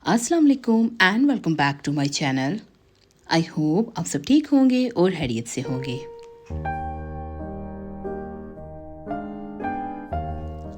अस्सलाम वालेकुम and welcome back to my channel. I hope आप सब ठीक होंगे और खैरियत से होंगे।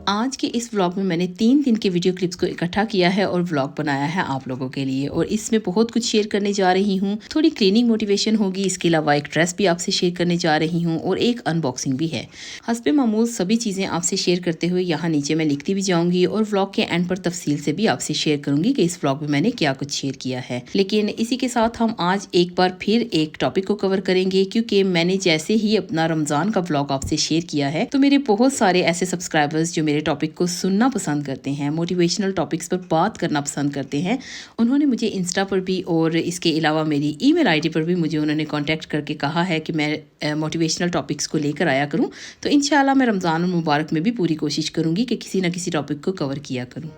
आज के इस व्लॉग में मैंने 3 दिन के वीडियो क्लिप्स को इकट्ठा किया है और व्लॉग बनाया है आप लोगों के लिए, और इसमें बहुत कुछ शेयर करने जा रही हूँ। थोड़ी क्लीनिंग मोटिवेशन होगी, इसके अलावा एक ड्रेस भी आपसे शेयर करने जा रही हूँ और एक अनबॉक्सिंग भी है। हस्बे मामूल सभी चीज़ें आपसे शेयर करते हुए यहाँ नीचे मैं लिखती भी जाऊँगी और व्लॉग के एंड पर तफसील से भी आपसे शेयर करूँगी कि इस व्लॉग में मैंने क्या कुछ शेयर किया है। लेकिन इसी के साथ हम आज एक बार फिर एक टॉपिक को कवर करेंगे, क्योंकि मैंने जैसे ही अपना रमज़ान का व्लॉग आपसे शेयर किया है तो मेरे बहुत सारे ऐसे सब्सक्राइबर्स जो मेरे टॉपिक को सुनना पसंद करते हैं, मोटिवेशनल टॉपिक्स पर बात करना पसंद करते हैं, उन्होंने मुझे इंस्टा पर भी और इसके अलावा मेरी ईमेल आईडी पर भी मुझे उन्होंने कांटेक्ट करके कहा है कि मैं मोटिवेशनल टॉपिक्स को लेकर आया करूं। तो इंशाल्लाह मैं रमज़ान मुबारक में भी पूरी कोशिश करूंगी कि किसी ना किसी टॉपिक को कवर किया करूं।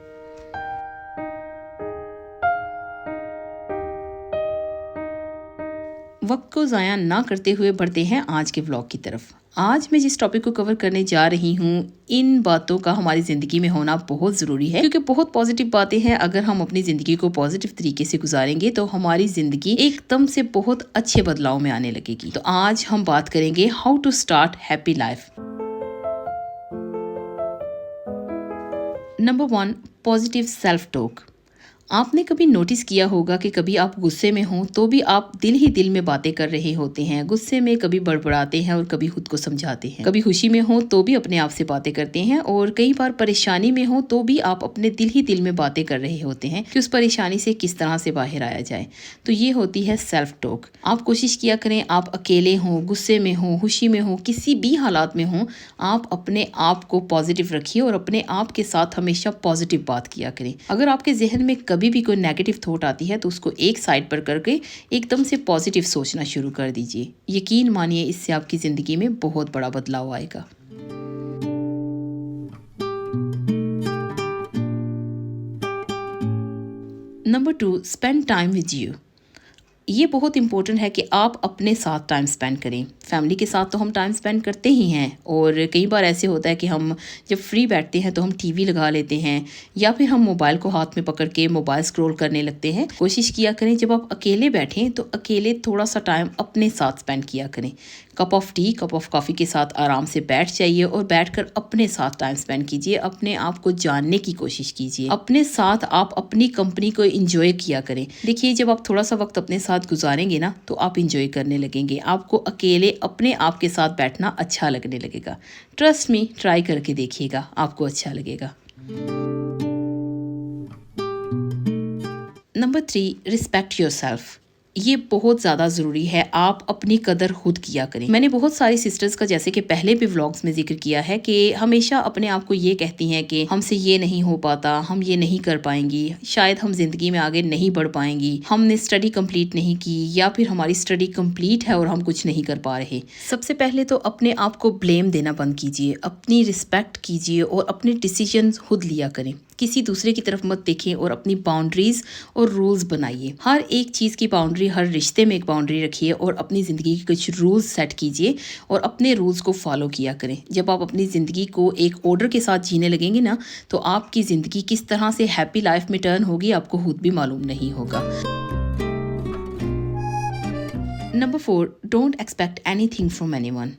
वक्त को ज़ाया ना करते हुए बढ़ते हैं आज के व्लॉग की तरफ। आज मैं जिस टॉपिक को कवर करने जा रही हूँ, इन बातों का हमारी ज़िंदगी में होना बहुत ज़रूरी है, क्योंकि बहुत पॉजिटिव बातें हैं। अगर हम अपनी ज़िंदगी को पॉजिटिव तरीके से गुजारेंगे तो हमारी ज़िंदगी एकदम से बहुत अच्छे बदलाव में आने लगेगी। तो आज हम बात करेंगे how to start happy life. Number 1, positive self talk. आपने कभी नोटिस किया होगा कि कभी आप गुस्से में हों तो भी आप दिल ही दिल में बातें कर रहे होते हैं। गुस्से में कभी बड़बड़ाते हैं और कभी खुद को समझाते हैं। कभी खुशी में हो तो भी अपने आप से बातें करते हैं, और कई बार परेशानी में हो तो भी आप अपने दिल ही दिल में बातें कर रहे होते हैं कि उस परेशानी से किस तरह से बाहर आया जाए। तो ये होती है सेल्फ टॉक। आप कोशिश किया करें, आप अकेले हों, गुस्से में हों, खुशी में हों, किसी भी हालात में हों, आप अपने आप को पॉजिटिव रखिए और अपने आप के साथ हमेशा पॉजिटिव बात किया करें। अगर आपके जहन में कभी भी कोई नेगेटिव थॉट आती है तो उसको एक साइड पर करके एकदम से पॉजिटिव सोचना शुरू कर दीजिए। यकीन मानिए, इससे आपकी ज़िंदगी में बहुत बड़ा बदलाव आएगा। Number 2, spend time with you. ये बहुत इंपॉर्टेंट है कि आप अपने साथ टाइम स्पेंड करें। फैमिली के साथ तो हम टाइम स्पेंड करते ही हैं, और कई बार ऐसे होता है कि हम जब फ्री बैठते हैं तो हम टीवी लगा लेते हैं या फिर हम मोबाइल को हाथ में पकड़ के मोबाइल स्क्रॉल करने लगते हैं। कोशिश किया करें जब आप अकेले बैठें तो अकेले थोड़ा सा टाइम अपने साथ स्पेंड किया करें। Cup of T, cup of coffee के साथ आराम से बैठ जाइए और बैठकर अपने साथ टाइम स्पेंड कीजिए। अपने आप को जानने की कोशिश कीजिए। अपने साथ आप अपनी कंपनी को एंजॉय किया करें। देखिए, जब आप थोड़ा सा वक्त अपने साथ गुजारेंगे ना तो आप एंजॉय करने लगेंगे। आपको अकेले अपने आप के साथ बैठना अच्छा लगने लगेगा। ट्रस्ट मी, ट्राई करके देखिएगा, आपको अच्छा लगेगा। Number 3, respect yourself. ये बहुत ज़्यादा ज़रूरी है। आप अपनी कदर खुद किया करें। मैंने बहुत सारी सिस्टर्स का, जैसे कि पहले भी व्लॉग्स में जिक्र किया है, कि हमेशा अपने आप को ये कहती हैं कि हमसे ये नहीं हो पाता, हम ये नहीं कर पाएंगी, शायद हम जिंदगी में आगे नहीं बढ़ पाएंगी, हमने स्टडी कंप्लीट नहीं की, या फिर हमारी स्टडी कंप्लीट है और हम कुछ नहीं कर पा रहे। सबसे पहले तो अपने आप को ब्लेम देना बंद कीजिए, अपनी रिस्पेक्ट कीजिए और अपने डिसीजन खुद लिया करें। किसी दूसरे की तरफ मत देखें और अपनी बाउंड्रीज और रूल्स बनाइए। हर एक चीज़ की बाउंड्री, हर रिश्ते में एक बाउंड्री रखिए और अपनी ज़िंदगी के कुछ रूल्स सेट कीजिए और अपने रूल्स को फॉलो किया करें। जब आप अपनी ज़िंदगी को एक ऑर्डर के साथ जीने लगेंगे ना तो आपकी ज़िंदगी किस तरह से हैप्पी लाइफ में टर्न होगी आपको खुद भी मालूम नहीं होगा। Number 4, don't expect anything from anyone.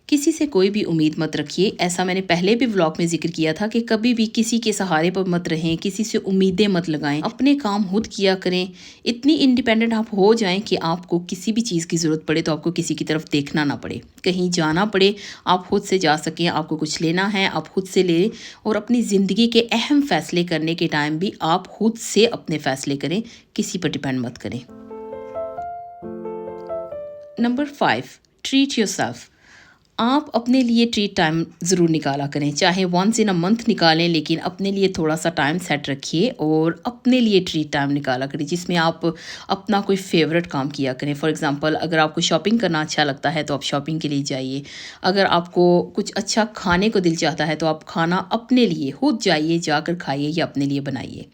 किसी से कोई भी उम्मीद मत रखिए। ऐसा मैंने पहले भी व्लॉग में जिक्र किया था कि कभी भी किसी के सहारे पर मत रहें, किसी से उम्मीदें मत लगाएं, अपने काम खुद किया करें। इतनी इंडिपेंडेंट आप हो जाएं कि आपको किसी भी चीज़ की ज़रूरत पड़े तो आपको किसी की तरफ देखना ना पड़े, कहीं जाना पड़े आप खुद से जा सकें। आपको कुछ लेना है आप खुद से लें, और अपनी ज़िंदगी के अहम फैसले करने के टाइम भी आप खुद से अपने फैसले करें, किसी पर डिपेंड मत करें। Number 5, treat yourself. आप अपने लिए ट्रीट टाइम ज़रूर निकाला करें, चाहे वंस इन अ मंथ निकालें, लेकिन अपने लिए थोड़ा सा टाइम सेट रखिए और अपने लिए ट्रीट टाइम निकाला करें जिसमें आप अपना कोई फेवरेट काम किया करें। फॉर एग्जांपल, अगर आपको शॉपिंग करना अच्छा लगता है तो आप शॉपिंग के लिए जाइए। अगर आपको कुछ अच्छा खाने को दिल चाहता है तो आप खाना अपने लिए खुद जाइए, जाकर खाइए या अपने लिए बनाइए।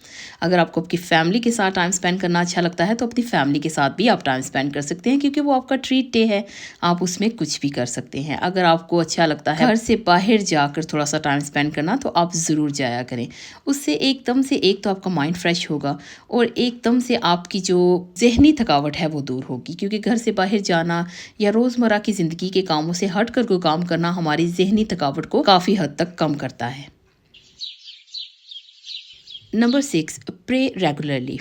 अगर आपको आपकी फैमिली के साथ टाइम स्पेंड करना अच्छा लगता है तो अपनी फैमिली के साथ भी आप टाइम स्पेंड कर सकते हैं, क्योंकि वो आपका ट्रीट डे है, आप उसमें कुछ भी कर सकते हैं। अगर आपको अच्छा लगता है घर से बाहर जाकर थोड़ा सा टाइम स्पेंड करना, तो आप ज़रूर जाया करें। उससे एकदम से एक तो आपका माइंड फ्रेश होगा और एकदम से आपकी जो ज़हनी थकावट है वो दूर होगी, क्योंकि घर से बाहर जाना या रोज़मर्रा की ज़िंदगी के कामों से हट कर कोई काम करना हमारी ज़हनी थकावट को काफ़ी हद तक कम करता है। Number 6, pray regularly.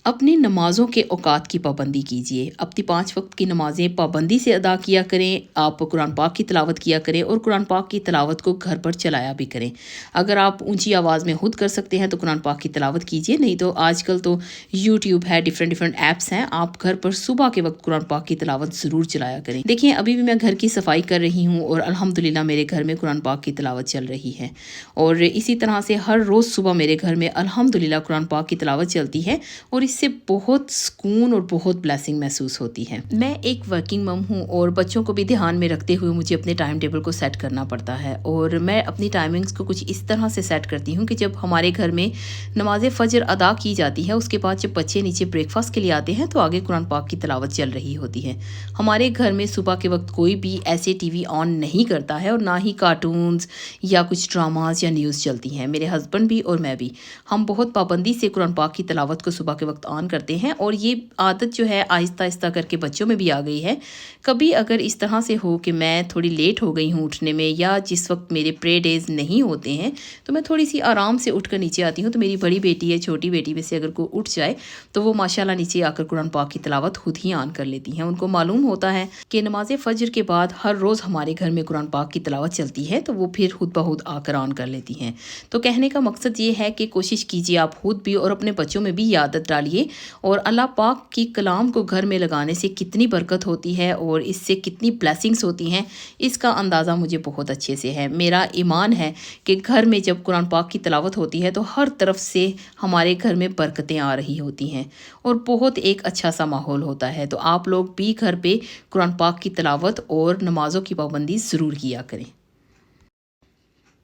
अपनी नमाज़ों के औकात की पाबंदी कीजिए। अपनी 5 वक्त की नमाज़ें पाबंदी से अदा किया करें। आप कुरान पाक की तिलावत किया करें और कुरान पाक की तिलावत को घर पर चलाया भी करें। अगर आप ऊंची आवाज़ में खुद कर सकते हैं तो कुरान पाक की तिलावत कीजिए, नहीं तो आजकल तो यूट्यूब है, डिफरेंट ऐप्स हैं, आप घर पर सुबह के वक्त कुरान पाक की तिलावत ज़रूर चलाया करें। देखिए, अभी भी मैं घर की सफाई कर रही हूँ और अल्हम्दुलिल्लाह मेरे घर में कुरान पाक की तिलावत चल रही है। और इसी तरह से हर रोज़ सुबह मेरे घर में अल्हम्दुलिल्लाह कुरान पाक की तिलावत चलती है और इससे बहुत सुकून और बहुत ब्लेसिंग महसूस होती है। मैं एक वर्किंग मम हूँ और बच्चों को भी ध्यान में रखते हुए मुझे अपने टाइम टेबल को सेट करना पड़ता है, और मैं अपनी टाइमिंग्स को कुछ इस तरह से सेट करती हूँ कि जब हमारे घर में नमाज फ़जर अदा की जाती है, उसके बाद जब बच्चे नीचे ब्रेकफास्ट के लिए आते हैं तो आगे कुरान पाक की तिलावत चल रही होती है। हमारे घर में सुबह के वक्त कोई भी ऐसे टीवी ऑन नहीं करता है और ना ही कार्टून्स या कुछ ड्रामाज या न्यूज़ चलती हैं। मेरे हस्बैंड भी और मैं भी, हम बहुत पाबंदी से कुरान पाक की तिलावत को सुबह के वक्त ऑन करते हैं, और ये आदत जो है आहिस्ता आहिस्ता करके बच्चों में भी आ गई है। कभी अगर इस तरह से हो कि मैं थोड़ी लेट हो गई हूँ उठने में, या जिस वक्त मेरे प्रे डेज नहीं होते हैं, तो मैं थोड़ी सी आराम से उठकर नीचे आती हूँ, तो मेरी बड़ी बेटी है, छोटी बेटी में से अगर कोई उठ जाए तो वो माशाल्लाह नीचे आकर कुरान पाक की तिलावत खुद ही ऑन कर लेती हैं। उनको मालूम होता है कि नमाज फ़जर के बाद हर रोज़ हमारे घर में कुरान पाक की तिलावत चलती है, तो वो फिर खुद ब खुद आकर ऑन कर लेती हैं। तो कहने का मकसद ये है कि कोशिश कीजिए आप खुद भी और अपने बच्चों में भी ये आदत डालिए, और अल्लाह पाक की कलाम को घर में लगाने से कितनी बरकत होती है और इससे कितनी ब्लेसिंग्स होती हैं, इसका अंदाज़ा मुझे बहुत अच्छे से है। मेरा ईमान है कि घर में जब कुरान पाक की तिलावत होती है तो हर तरफ से हमारे घर में बरकतें आ रही होती हैं और बहुत एक अच्छा सा माहौल होता है। तो आप लोग भी घर पे कुरान पाक की तिलावत और नमाज़ों की पाबंदी ज़रूर किया करें।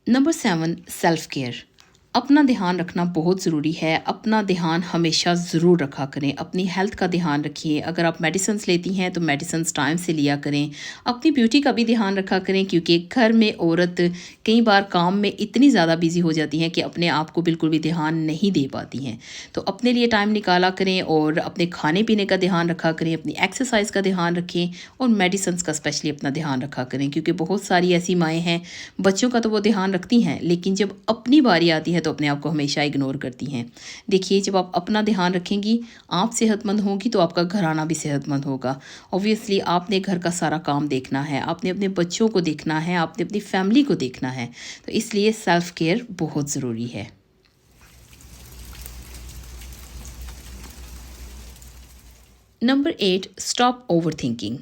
Number 7, self care. अपना ध्यान रखना बहुत ज़रूरी है। अपना ध्यान हमेशा ज़रूर रखा करें। अपनी हेल्थ का ध्यान रखिए। अगर आप मेडिसिन्स लेती हैं तो मेडिसिन्स टाइम से लिया करें। अपनी ब्यूटी का भी ध्यान रखा करें, क्योंकि घर में औरत कई बार काम में इतनी ज़्यादा बिजी हो जाती हैं कि अपने आप को बिल्कुल भी ध्यान नहीं दे पाती हैं। तो अपने लिए टाइम निकाला करें और अपने खाने पीने का ध्यान रखा करें, अपनी एक्सरसाइज का ध्यान रखें और मेडिसिन्स का स्पेशली अपना ध्यान रखा करें, क्योंकि बहुत सारी ऐसी माएँ हैं, बच्चों का तो वो ध्यान रखती हैं, लेकिन जब अपनी बारी आती है तो अपने आप को हमेशा इग्नोर करती हैं। देखिए, जब आप अपना ध्यान रखेंगी, आप सेहतमंद होंगी तो आपका घराना भी सेहतमंद होगा। ऑब्वियसली आपने घर का सारा काम देखना है, आपने अपने बच्चों को देखना है, आपने अपनी फैमिली को देखना है, तो इसलिए सेल्फ केयर बहुत ज़रूरी है। Number 8, stop over thinking.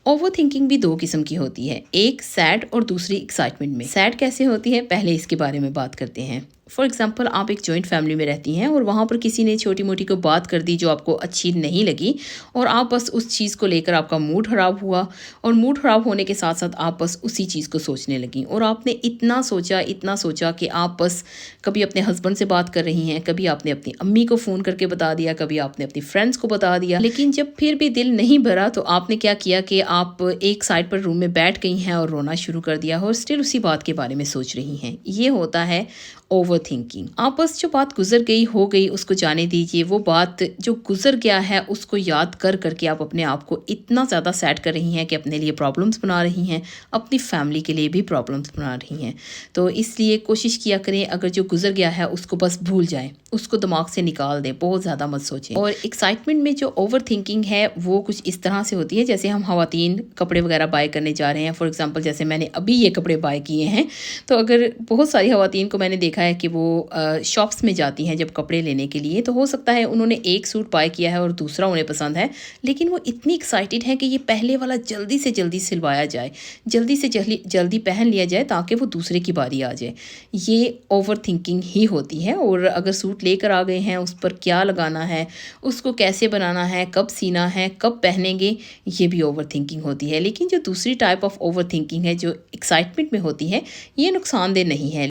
Over thinking भी 2 किस्म की होती है, एक सैड और दूसरी एक्साइटमेंट में। सैड कैसे होती है, पहले इसके बारे में बात करते हैं। फॉर एग्जाम्पल, आप एक जॉइंट फैमिली में रहती हैं और वहाँ पर किसी ने छोटी मोटी को बात कर दी जो आपको अच्छी नहीं लगी, और आप बस उस चीज़ को लेकर आपका मूड ख़राब हुआ, और मूड ख़राब होने के साथ साथ आप बस उसी चीज़ को सोचने लगी, और आपने इतना सोचा कि आप बस कभी अपने हस्बैंड से बात कर रही हैं, कभी आपने अपनी अम्मी को फ़ोन करके बता दिया, कभी आपने अपनी फ्रेंड्स को बता दिया, लेकिन जब फिर भी दिल नहीं भरा तो आपने क्या किया कि आप एक साइड पर रूम में बैठ गई हैं और रोना शुरू कर दिया और स्टिल उसी बात के बारे में सोच रही हैं। ये होता है ओवर थिंकिंग। आप बस जो बात गुजर गई हो गई, उसको जाने दीजिए। वो बात जो गुजर गया है उसको याद कर करके आप अपने आप को इतना ज़्यादा सैड कर रही हैं कि अपने लिए प्रॉब्लम्स बना रही हैं, अपनी फैमिली के लिए भी प्रॉब्लम्स बना रही हैं। तो इसलिए कोशिश किया करें, अगर जो गुजर गया है उसको बस भूल जाएं, उसको दिमाग से निकाल दें, बहुत ज़्यादा मत सोचें। और एक्साइटमेंट में जो ओवर थिंकिंग है वो कुछ इस तरह से होती है, जैसे हम ख़वातीन कपड़े वगैरह बाय करने जा रहे हैं। फॉर एग्जांपल, जैसे मैंने अभी ये कपड़े बाय किए हैं, तो अगर बहुत सारी ख़वातीन को मैंने देखा है कि वो शॉप्स में जाती हैं जब कपड़े लेने के लिए, तो हो सकता है उन्होंने एक सूट बाय किया है और दूसरा उन्हें पसंद है, लेकिन वो इतनी एक्साइटेड है कि ये पहले वाला जल्दी से जल्दी सिलवाया जाए, जल्दी से जल्दी पहन लिया जाए ताकि वो दूसरे की बारी आ जाए। ये ओवर थिंकिंग ही होती है। और अगर सूट लेकर आ गए हैं, उस पर क्या लगाना है, उसको कैसे बनाना है, कब सीना है, कब पहनेंगे, ये भी ओवर थिंकिंग होती है। लेकिन जो दूसरी टाइप ऑफ ओवर थिंकिंग है जो एक्साइटमेंट में होती है, ये नुकसानदेह नहीं है।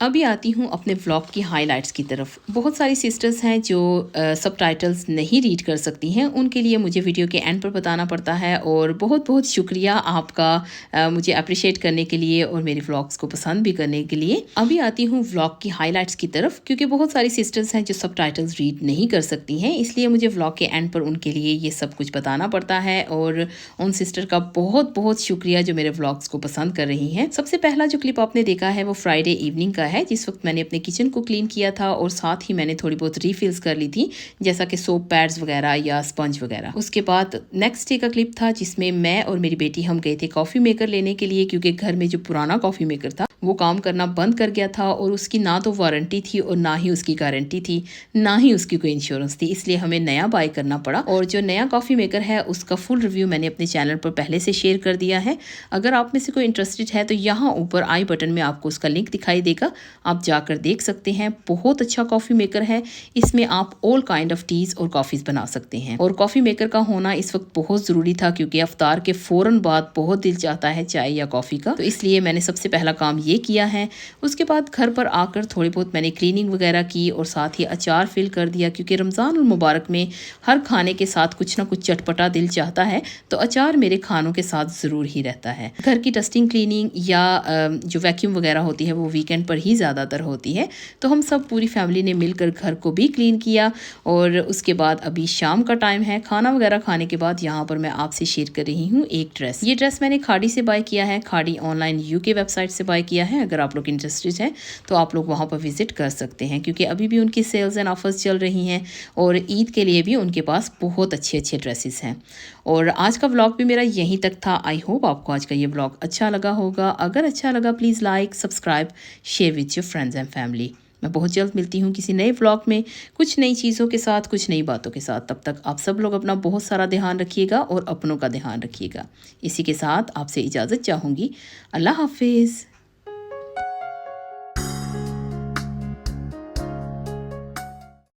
अभी आती हूँ अपने व्लॉग की हाइलाइट्स की तरफ। बहुत सारी सिस्टर्स हैं जो सबटाइटल्स नहीं रीड कर सकती हैं, उनके लिए मुझे वीडियो के एंड पर बताना पड़ता है और बहुत बहुत शुक्रिया आपका मुझे अप्रिशिएट करने के लिए और मेरे व्लॉग्स को पसंद भी करने के लिए। अभी आती हूँ व्लॉग की हाइलाइट्स की तरफ, क्योंकि बहुत सारी सिस्टर्स हैं जो सबटाइटल्स रीड नहीं कर सकती हैं, इसलिए मुझे व्लॉग के एंड पर उनके लिए ये सब कुछ बताना पड़ता है। और उन सिस्टर का बहुत बहुत शुक्रिया जो मेरे व्लॉग्स को पसंद कर रही हैं। सबसे पहला जो क्लिप आपने देखा है वो फ्राइडे इवनिंग का है, जिस वक्त मैंने अपने किचन को क्लीन किया था और साथ ही मैंने थोड़ी बहुत रीफिल्स कर ली थी, जैसा कि सोप पैड्स वगैरह या स्पंज वगैरह। उसके बाद नेक्स्ट डे का क्लिप था जिसमें मैं और मेरी बेटी हम गए थे कॉफ़ी मेकर लेने के लिए, क्योंकि घर में जो पुराना कॉफ़ी मेकर था वो काम करना बंद कर गया था और उसकी ना तो वारंटी थी और ना ही उसकी गारंटी थी, ना ही उसकी कोई इंश्योरेंस थी, इसलिए हमें नया बाय करना पड़ा। और जो नया कॉफ़ी मेकर है उसका फुल रिव्यू मैंने अपने चैनल पर पहले से शेयर कर दिया है। अगर आप में से कोई इंटरेस्टेड है तो यहाँ ऊपर आई बटन में आपको उसका लिंक दिखाई देगा, आप जाकर देख सकते हैं। बहुत अच्छा कॉफ़ी मेकर है, इसमें आप ऑल काइंड ऑफ टीज़ और कॉफ़ीज़ बना सकते हैं। और कॉफ़ी मेकर का होना इस वक्त बहुत ज़रूरी था, क्योंकि अफ्तार के फ़ौरन बाद बहुत दिल चाहता है चाय या कॉफ़ी का, तो इसलिए मैंने सबसे पहला काम ये किया है। उसके बाद घर पर आकर थोड़ी बहुत मैंने क्लीनिंग वगैरह की और साथ ही अचार फिल कर दिया, क्योंकि रमज़ान और मुबारक में हर खाने के साथ कुछ ना कुछ चटपटा दिल चाहता है, तो अचार मेरे खानों के साथ ज़रूर ही रहता है। घर की डस्टिंग क्लीनिंग या जो वैक्यूम वगैरह होती है वो वीकेंड पर ही ज़्यादातर होती है, तो हम सब पूरी फैमिली ने मिलकर घर को भी क्लीन किया। और उसके बाद अभी शाम का टाइम है, खाना वगैरह खाने के बाद यहाँ पर मैं आपसे शेयर कर रही हूँ एक ड्रेस। ये ड्रेस मैंने खाड़ी से बाय किया है, खाड़ी ऑनलाइन यूके वेबसाइट से बाय किया है। अगर आप लोग इंटरेस्टेड हैं तो आप लोग वहाँ पर विजिट कर सकते हैं, क्योंकि अभी भी उनकी सेल्स एंड ऑफर्स चल रही हैं और ईद के लिए भी उनके पास बहुत अच्छे अच्छे ड्रेसेस हैं। और आज का व्लॉग भी मेरा यहीं तक था। आई होप आपको आज का ये व्लॉग अच्छा लगा होगा। अगर अच्छा लगा please like, subscribe, share with your friends and family. मैं बहुत जल्द मिलती हूँ किसी नए व्लॉग में, कुछ नई चीज़ों के साथ, कुछ नई बातों के साथ। तब तक आप सब लोग अपना बहुत सारा ध्यान रखिएगा और अपनों का ध्यान रखिएगा। इसी के साथ आपसे इजाज़त चाहूँगी। अल्लाह हाफिज़।